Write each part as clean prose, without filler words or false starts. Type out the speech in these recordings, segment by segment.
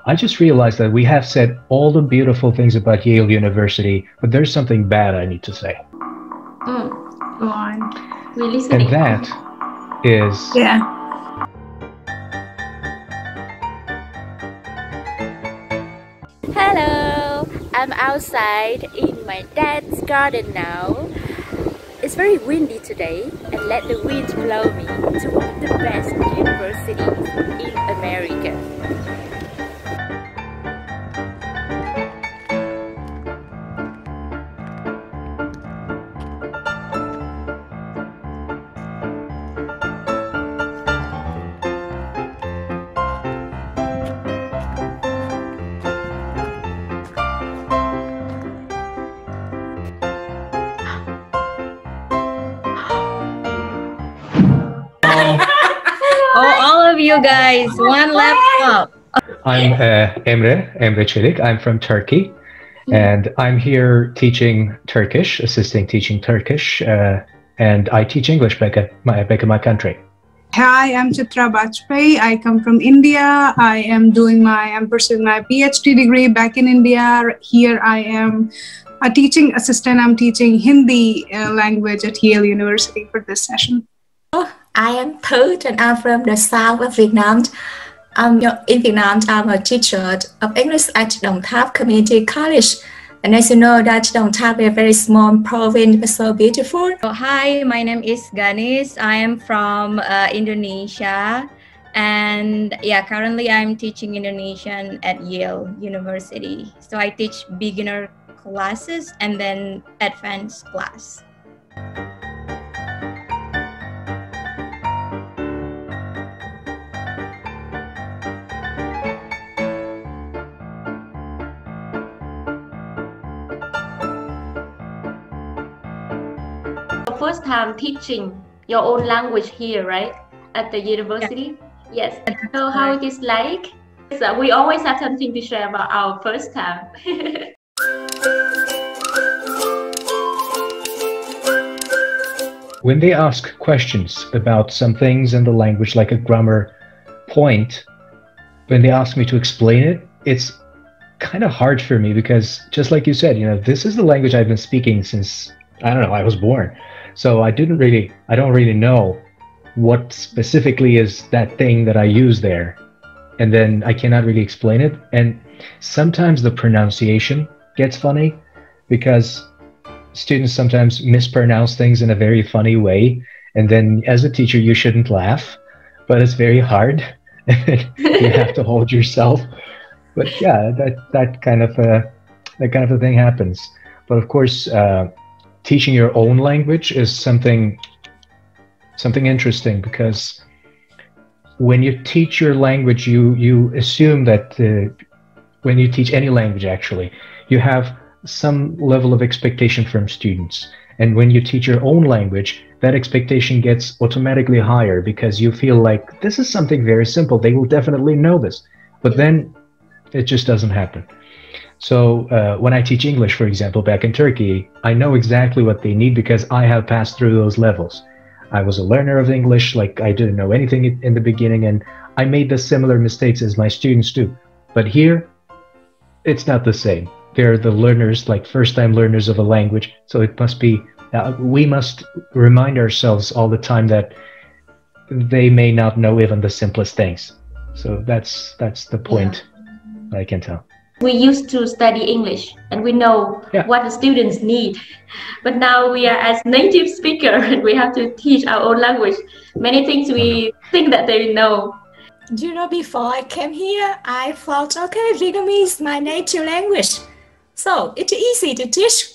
I just realized that we have said all the beautiful things about Yale University, but there's something bad I need to say. Go on. We're listening. And that is... Yeah. Hello, I'm outside in my dad's garden now. It's very windy today, and let the wind blow me to one of the best universities in America. All of you guys, one laptop. I'm Emre Çelik. I'm from Turkey, and I'm here teaching Turkish, assisting teaching Turkish, and I teach English back in my country. Hi, I'm Chitra Bajpai. I come from India. I'm pursuing my PhD degree back in India. Here I am a teaching assistant. I'm teaching Hindi language at Yale University for this session. I am Third and I'm from the south of Vietnam. In Vietnam, I'm a teacher of English at Đồng Tháp Community College. And as you know, that Đồng Tháp is a very small province, but so beautiful. Hi, my name is Ganis. I am from Indonesia. And yeah, currently I'm teaching Indonesian at Yale University. So I teach beginner classes and then advanced class. First time teaching your own language here, right? At the university? Yeah. Yes. So how it is like? So we always have something to share about our first time. When they ask questions about some things in the language, like a grammar point, when they ask me to explain it, it's kind of hard for me because, just like you said, this is the language I've been speaking since, I don't know, I was born. So I don't really know what specifically is that thing that I use there. And then I cannot really explain it. And sometimes the pronunciation gets funny because students sometimes mispronounce things in a very funny way. And then as a teacher, you shouldn't laugh, but it's very hard. You have to hold yourself. But yeah, that kind of a thing happens. But of course, teaching your own language is something interesting, because when you teach your language, you assume that when you teach any language, actually, you have some level of expectation from students. And when you teach your own language, that expectation gets automatically higher because you feel like this is something very simple. They will definitely know this. But then it just doesn't happen. So when I teach English, for example, back in Turkey, I know exactly what they need because I have passed through those levels. I was a learner of English, like I didn't know anything in the beginning, and I made the similar mistakes as my students do. But here, it's not the same. They're the learners, like first-time learners of a language. So it must be, we must remind ourselves all the time that they may not know even the simplest things. So that's the point, I can tell. We used to study English and we know what the students need. But now we are as native speaker and we have to teach our own language. Many things we think that they know. Before I came here, I thought, okay, Vietnamese is my native language. So it's easy to teach,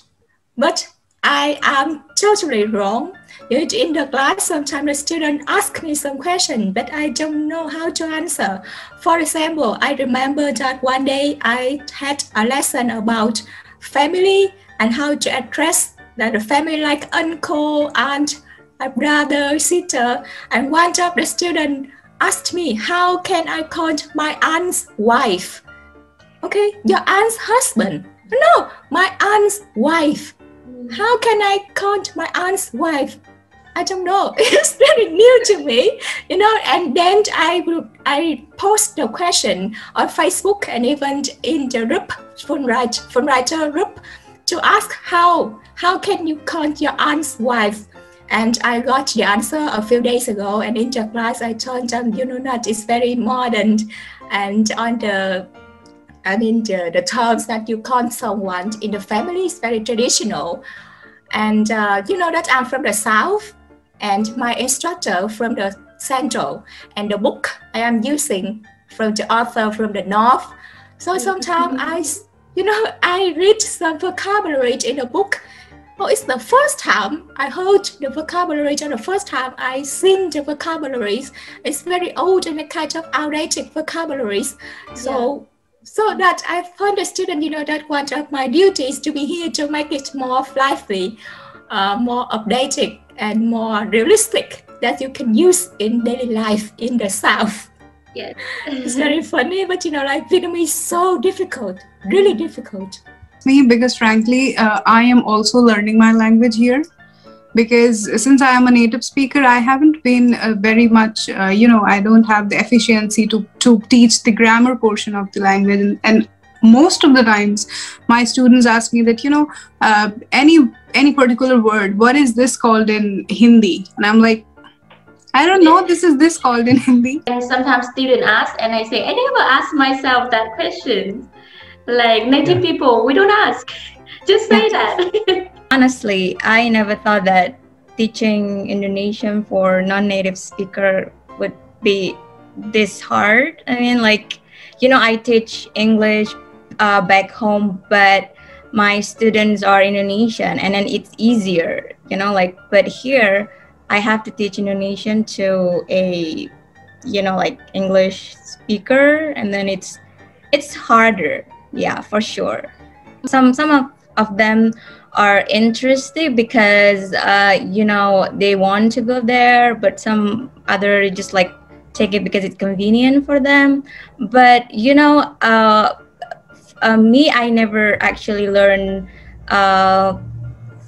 but I am totally wrong. In the class, sometimes the student ask me some question, but I don't know how to answer. For example, I remember that one day I had a lesson about family and how to address the family, like uncle, aunt, brother, sister. And one of the students asked me, how can I call my aunt's wife? Okay, your aunt's husband. No, my aunt's wife. How can I call my aunt's wife? I don't know. It's very new to me, you know. And then I post the question on Facebook and even in the group, Fulbrighter group, to ask how can you call your aunt's wife? And I got the answer a few days ago. And in the class, I told them, you know, that it's very modern, and on the terms that you call someone in the family is very traditional. And you know that I'm from the South, and my instructor from the Central, and the book I am using from the author from the North. So sometimes I read some vocabulary in the book. Oh, it's the first time I heard the vocabulary, and the first time I seen the vocabularies. It's very old and a kind of outdated vocabularies. So that I found the student, you know, that one of my duties to be here to make it more lively, more updated, and more realistic that you can use in daily life in the South. Yes. It's very funny, but you know, like Vietnamese is so difficult, really difficult. Me, because frankly, I am also learning my language here. Because since I am a native speaker, I haven't been very much, I don't have the efficiency to teach the grammar portion of the language. And most of the times, my students ask me that, any particular word, what is this called in Hindi? And I'm like, I don't know, this is this called in Hindi. And sometimes students ask, and I say, I never ask myself that question. Like native people, we don't ask. Just say that. Honestly, I never thought that teaching Indonesian for non-native speaker would be this hard. I mean, like, I teach English back home, but my students are Indonesian, and then it's easier, but here I have to teach Indonesian to a, English speaker, and then it's harder. Yeah, for sure. Some of them are interested because they want to go there, but some other just like take it because it's convenient for them. But me, I never actually learned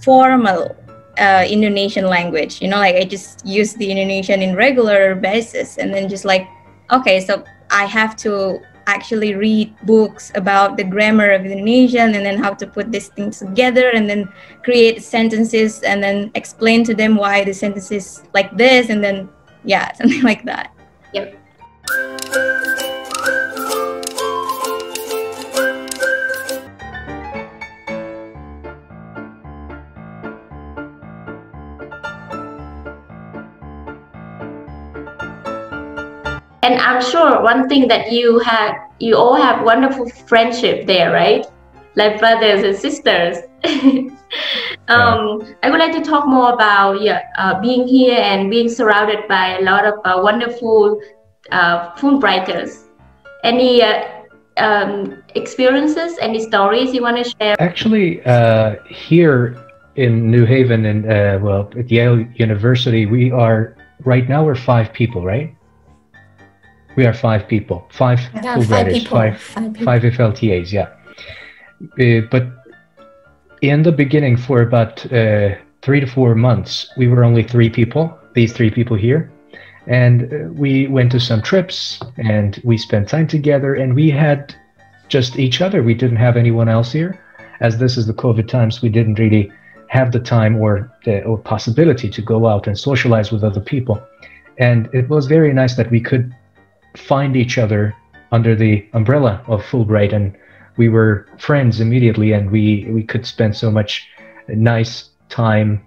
formal Indonesian language. I just use the Indonesian in regular basis, and then just like, okay, so I have to actually read books about the grammar of Indonesian, and then how to put these things together, and then create sentences, and then explain to them why the sentence is like this, and then something like that. Yep. And I'm sure one thing that you all have wonderful friendship there, right? Like brothers and sisters. I would like to talk more about being here and being surrounded by a lot of wonderful Fulbrighters. Any experiences, any stories you want to share? Actually, here in New Haven, at Yale University, right now we're 5 people, right? We are 5 people, 5 Fulbrighters, 5 FLTAs, yeah. But in the beginning, for about 3 to 4 months, we were only 3 people, these 3 people here. And we went to some trips, and we spent time together, and we had just each other. We didn't have anyone else here. As this is the COVID times, we didn't really have the time or possibility to go out and socialize with other people. And it was very nice that we could find each other under the umbrella of Fulbright, and we were friends immediately, and we could spend so much nice time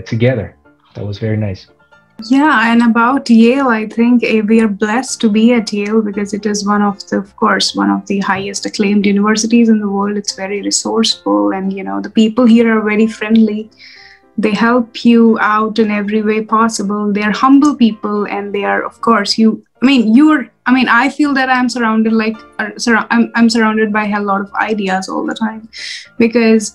together. That was very nice. Yeah, and about Yale, I think we are blessed to be at Yale because it is one of the highest acclaimed universities in the world. It's very resourceful, and the people here are very friendly. They help you out in every way possible. They're humble people, and they are, of course, I feel that I'm surrounded I'm surrounded by a lot of ideas all the time, because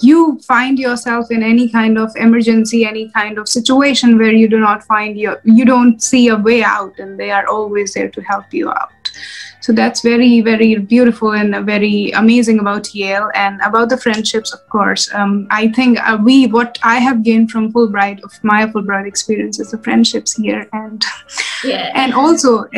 you find yourself in any kind of emergency, any kind of situation where you don't see a way out, and they are always there to help you out. So that's very, very beautiful and very amazing about Yale, and about the friendships, of course. I think what I have gained from Fulbright, of my Fulbright experience, is the friendships here, and and also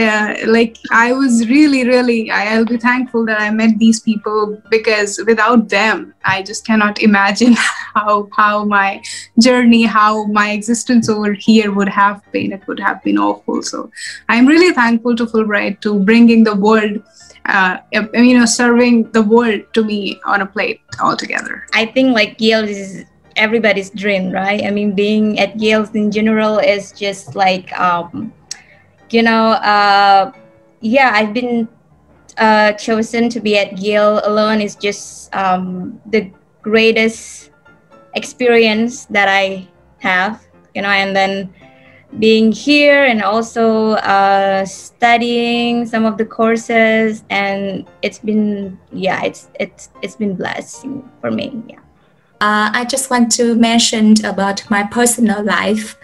like I was really, I'll be thankful that I met these people, because without them, I just cannot imagine how my journey, how my existence over here would have been. It would have been awful. So I'm really thankful to Fulbright to bringing the world, serving the world to me on a plate altogether. I think like Yale is everybody's dream, right? I mean, being at Yale in general is just like, I've been chosen to be at Yale alone is just the greatest experience that I have, and then being here and also studying some of the courses, and it's been it's been blessing for me. I just want to mention about my personal life.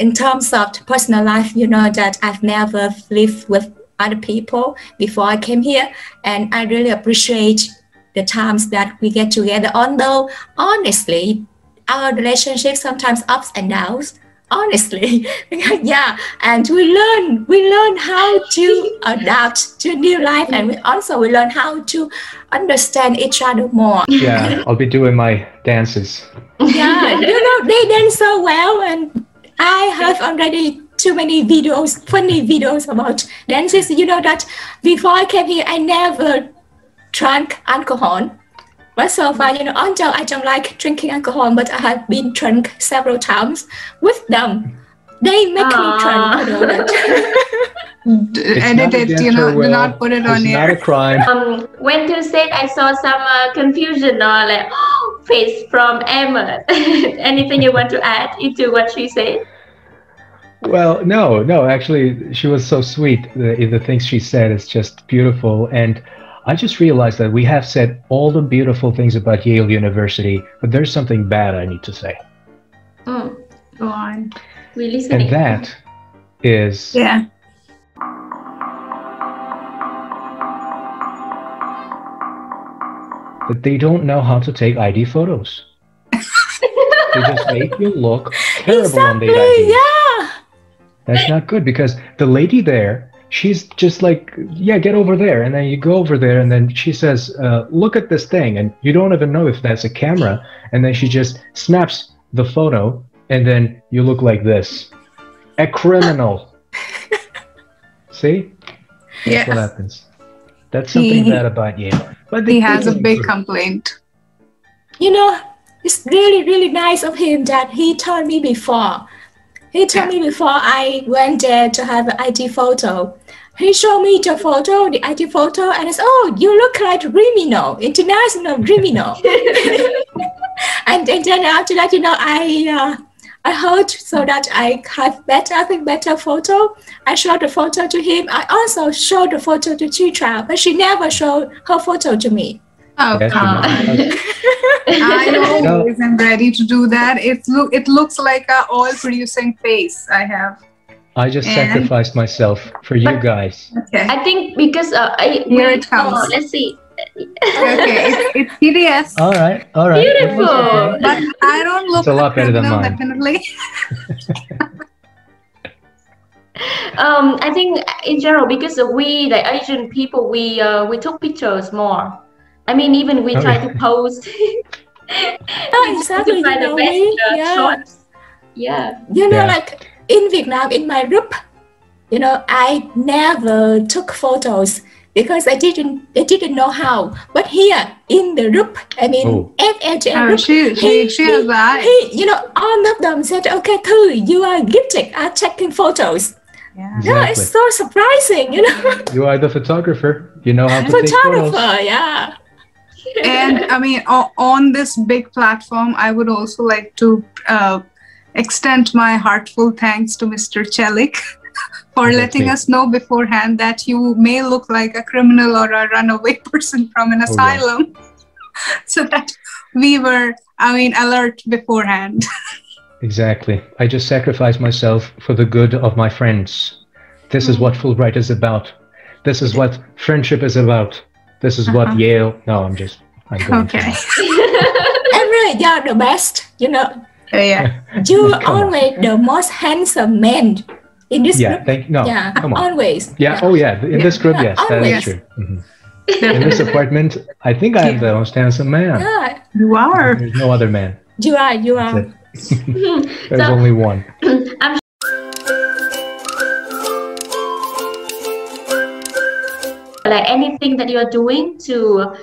In terms of personal life, that I've never lived with other people before I came here, and I really appreciate the times that we get together, although honestly our relationship sometimes ups and downs, honestly. And we learn how to adapt to new life, and we learn how to understand each other more. I'll be doing my dances. They dance so well, and I have already too many videos, funny videos about dances. That before I came here, I never drank alcohol. But so far, although I don't like drinking alcohol, but I have been drunk several times with them. They make me drunk, Edit it, do not put it on air. It's not a crime. When you said, I saw some confusion or like face from Emma. Anything you want to add into what she said? Well, no, actually, she was so sweet. The things she said is just beautiful. And I just realized that we have said all the beautiful things about Yale University, but there's something bad I need to say. Go on. We're listening. And that is... that they don't know how to take ID photos. They just make you look terrible on the ID. That's not good, because the lady there, she's just like, get over there. And then you go over there, and then she says, look at this thing. And you don't even know if that's a camera. And then she just snaps the photo, and then you look like this. A criminal. See? That's what happens. That's something bad about Yale. But he has a big complaint. It's really, really nice of him that he told me before. He told me before I went there to have an ID photo. He showed me the ID photo, and I said, "Oh, you look like criminal, international criminal." And then after that, I heard so that I have better photo. I showed the photo to him. I also showed the photo to Chitra, but she never showed her photo to me. Oh, come on. I always am ready to do that. It looks like a oil-producing face I have. I just sacrificed myself for you guys. Okay. I think because here it comes. Let's see. Okay, it's hideous. All right. Beautiful. Okay. But I don't look it's a lot better than mine. Definitely. I think in general, because we, the Asian people, we took pictures more. I mean, even we try to post. Exactly. To find the best shots. Like in Vietnam, in my group, I never took photos because I didn't know how. But here in the group, I mean, FLTA group, she has that. all of them said, "Okay, Thư, you are gifted at taking photos." Yeah. Exactly. It's so surprising, You are the photographer. You know how to take photos. And I mean, on this big platform, I would also like to extend my heartfelt thanks to Mr. Chelik for letting us know beforehand that you may look like a criminal or a runaway person from an asylum. So that we were, alert beforehand. Exactly. I just sacrificed myself for the good of my friends. This is what Fulbright is about. this is what friendship is about. This is what Yale. No, I'm going. Okay. Emre, you're the best. You know. Yeah. You always the most handsome man in this group. Come on. Always. Yeah. Oh yeah. In this group, yes, that is true. In this apartment, I think I am the most handsome man. Yeah. You are. There's no other man. You are. There's only one. Like anything that you are doing to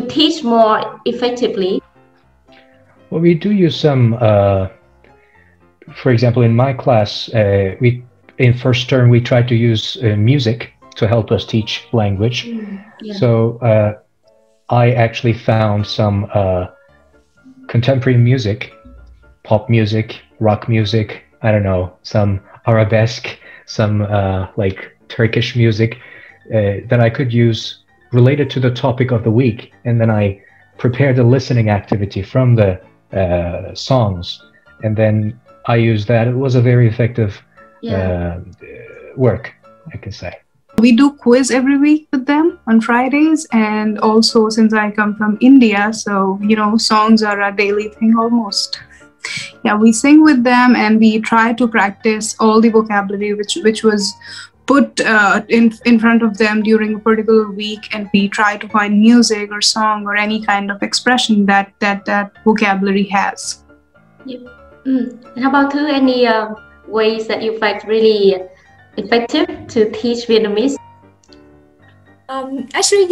teach more effectively. Well, we do use some. For example, in my class, in first term we try to use music to help us teach language. So I actually found some contemporary music, pop music, rock music, I don't know, some arabesque, some like Turkish music that I could use related to the topic of the week. And then I prepared a listening activity from the songs. And then I used that. It was a very effective work, I can say. We do quiz every week with them on Fridays, and also since I come from India, so songs are a daily thing almost. Yeah, we sing with them and we try to practice all the vocabulary which was put in front of them during a particular week, and we try to find music or song or any kind of expression that vocabulary has. And how about any ways that you find really effective to teach Vietnamese? Actually,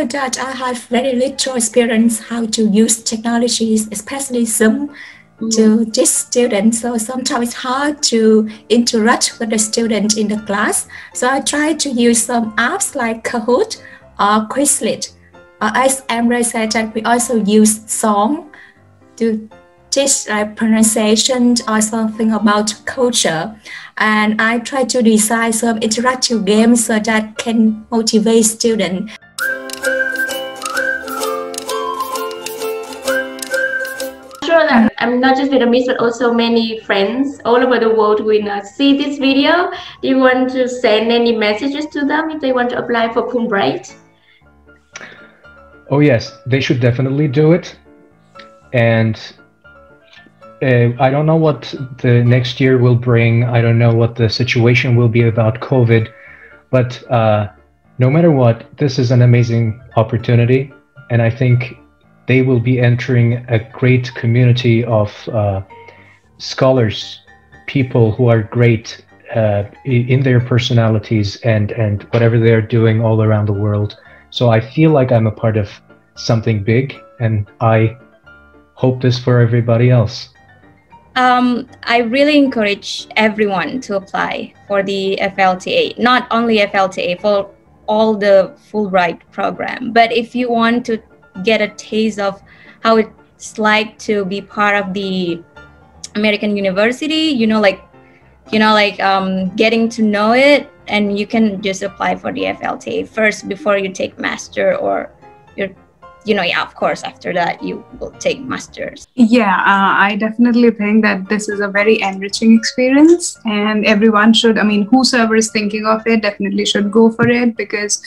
that I have very little experience how to use technologies, especially Zoom, to teach students. So sometimes it's hard to interact with the student in the class. So I try to use some apps like Kahoot or Quizlet. As Emre said, that we also use song to teach like pronunciation or something about culture. And I try to design some interactive games so that can motivate students. Sure that I'm not just Vietnamese, but also many friends all over the world will see this video. Do you want to send any messages to them if they want to apply for Fulbright? Oh yes, they should definitely do it. And I don't know what the next year will bring. I don't know what the situation will be about COVID, but no matter what, this is an amazing opportunity. And I think they will be entering a great community of scholars, people who are great in their personalities and whatever they're doing all around the world. So I feel like I'm a part of something big, and I hope this for everybody else. I really encourage everyone to apply for the FLTA, not only FLTA, for all the Fulbright program. But if you want to get a taste of how it's like to be part of the American university, getting to know it, and you can just apply for the FLTA first before you take master, or of course, after that you will take masters. Yeah, I definitely think that this is a very enriching experience, and everyone should, whosoever is thinking of it definitely should go for it, because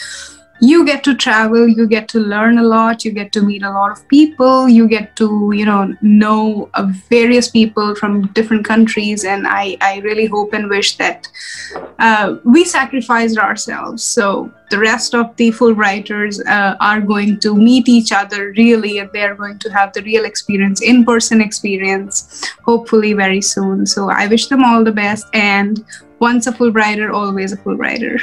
you get to travel, you get to learn a lot, you get to meet a lot of people, you get to, know various people from different countries. And I really hope and wish that we sacrificed ourselves. So the rest of the Fulbrighters are going to meet each other really, and they're going to have the real experience, in-person experience, hopefully very soon. So I wish them all the best. And once a Fulbrighter, always a Fulbrighter.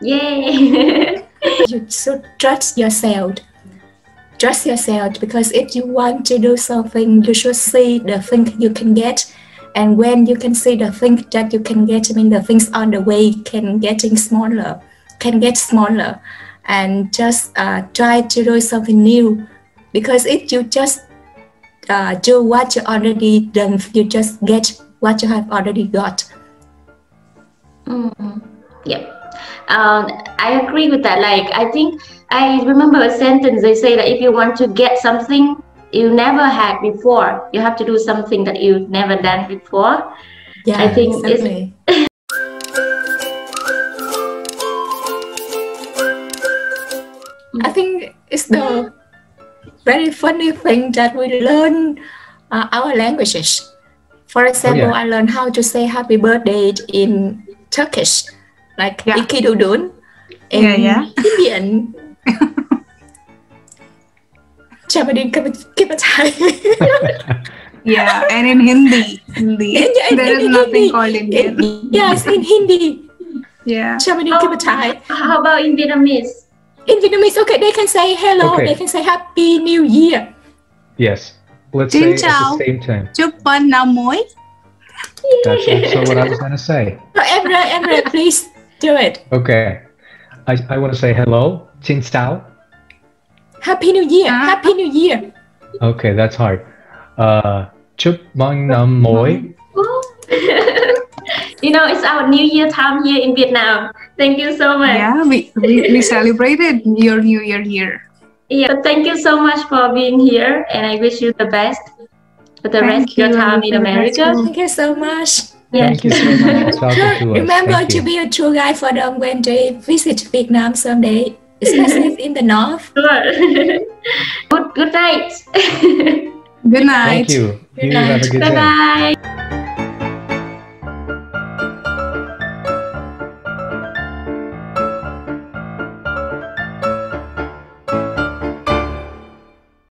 Yay! You should trust yourself. Trust yourself, because if you want to do something, you should see the thing you can get. And when you can see the thing that you can get, the things on the way can get smaller. And just try to do something new. Because if you just do what you already done, you just get what you have already got. Yeah. I agree with that. I think I remember a sentence. They say that if you want to get something you never had before, you have to do something that you've never done before. Yeah, I think exactly. I think it's the very funny thing that we learn our languages. For example, I learned how to say happy birthday in Turkish, like iki dudun. In Indian, Japanese kibatai. Yeah, and in Hindi. There is nothing called Indian. Yes, in Hindi. Yeah. Japanese kibatai. How about in Vietnamese? In Vietnamese, okay, they can say hello, they can say Happy New Year. Yes. Let's say at the same time. Chúc mừng năm mới. That's also what I was going to say. Emre, please do it. Okay. I want to say hello. Xin chào. Happy New Year. Happy New Year. Okay, that's hard. Chúc mừng năm mới. You know, it's our New Year time here in Vietnam. Thank you so much. Yeah, we celebrated your New Year here. Yeah, thank you so much for being here, and I wish you the best for the rest of your time in America. Thank you so much. Thank you so much for talking to us. Remember to be a tour guide for them when they visit Vietnam someday, especially in the north. Sure. Good night. Good night. Thank you. You have a good day. Bye-bye.